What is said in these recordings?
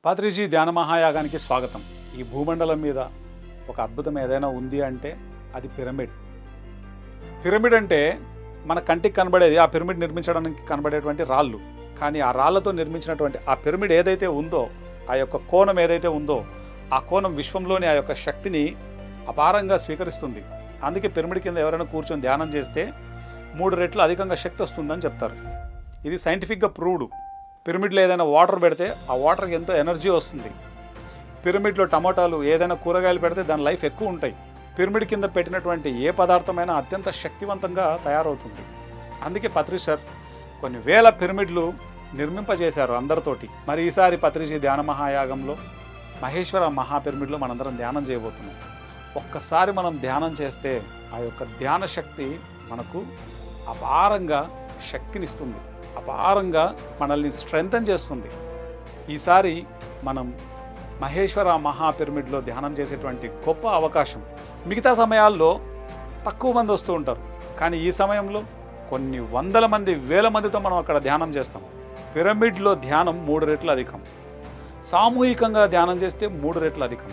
పాత్రిజీ ధ్యాన మహాయాగానికి స్వాగతం. ఈ భూమండలం మీద ఒక అద్భుతం ఏదైనా ఉంది అంటే అది పిరమిడ్. పిరమిడ్ అంటే మన కంటికి కనబడేది, ఆ పిరమిడ్ నిర్మించడానికి కనబడేటువంటి రాళ్ళు. కానీ ఆ రాళ్లతో నిర్మించినటువంటి ఆ పిరమిడ్ ఏదైతే ఉందో, ఆ యొక్క కోణం ఏదైతే ఉందో, ఆ కోణం విశ్వంలోని ఆ యొక్క శక్తిని అపారంగా స్వీకరిస్తుంది. అందుకే పిరమిడ్ కింద ఎవరైనా కూర్చొని ధ్యానం చేస్తే 3 రెట్లు అధికంగా శక్తి వస్తుందని చెప్తారు. ఇది సైంటిఫిక్గా ప్రూవ్డ్. పిరమిడ్లో ఏదైనా వాటర్ పెడితే ఆ వాటర్కి ఎంతో ఎనర్జీ వస్తుంది. పిరమిడ్లో టమాటాలు ఏదైనా కూరగాయలు పెడితే దాని లైఫ్ ఎక్కువ ఉంటాయి. పిరమిడ్ కింద పెట్టినటువంటి ఏ పదార్థమైనా అత్యంత శక్తివంతంగా తయారవుతుంది. అందుకే పత్రి సార్ కొన్ని వేల పిరమిడ్లు నిర్మింపజేశారు అందరితోటి. మరి ఈసారి పత్రిజీ ధ్యాన మహాయాగంలో మహేశ్వర మహాపిరమిడ్లో మనందరం ధ్యానం చేయబోతున్నాం. ఒక్కసారి మనం ధ్యానం చేస్తే ఆ యొక్క ధ్యాన శక్తి మనకు అపారంగా శక్తినిస్తుంది, అపారంగా మనల్ని స్ట్రెంథన్ చేస్తుంది. ఈసారి మనం మహేశ్వర మహాపిరమిడ్లో ధ్యానం చేసేటువంటి గొప్ప అవకాశం. మిగతా సమయాల్లో తక్కువ మంది వస్తూ ఉంటారు, కానీ ఈ సమయంలో కొన్ని వందల మంది, వేల మందితో మనం అక్కడ ధ్యానం చేస్తాం. పిరమిడ్లో ధ్యానం 3 రెట్లు అధికం, సామూహికంగా ధ్యానం చేస్తే 3 రెట్లు అధికం,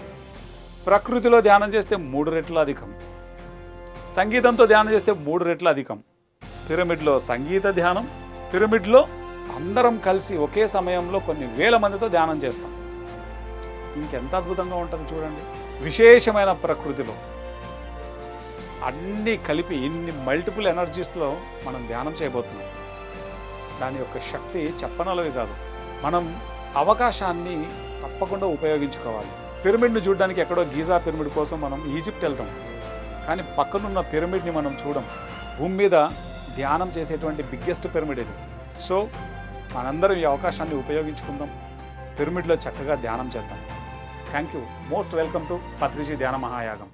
ప్రకృతిలో ధ్యానం చేస్తే 3 రెట్లు అధికం, సంగీతంతో ధ్యానం చేస్తే 3 రెట్లు అధికం. పిరమిడ్లో సంగీత ధ్యానం, పిరమిడ్లో అందరం కలిసి ఒకే సమయంలో కొన్ని వేల మందితో ధ్యానం చేస్తాం. ఇంకెంత అద్భుతంగా ఉంటుంది చూడండి. విశేషమైన ప్రకృతిలో అన్నీ కలిపి ఇన్ని మల్టిపుల్ ఎనర్జీస్లో మనం ధ్యానం చేయబోతున్నాం. దాని యొక్క శక్తి చెప్పనలవి కాదు. మనం అవకాశాన్ని తప్పకుండా ఉపయోగించుకోవాలి. పిరమిడ్ని చూడడానికి ఎక్కడో గీజా పిరమిడ్ కోసం మనం ఈజిప్ట్ వెళ్తాం, కానీ పక్కనున్న పిరమిడ్ని మనం చూడం. భూమి మీద ధ్యానం చేసేటువంటి బిగ్గెస్ట్ పిరమిడ్ ఇది. సో మనందరం ఈ అవకాశాన్ని ఉపయోగించుకుందాం, పిరమిడ్లో చక్కగా ధ్యానం చేద్దాం. Thank you. Most welcome to Patriji ధ్యాన మహాయాగం.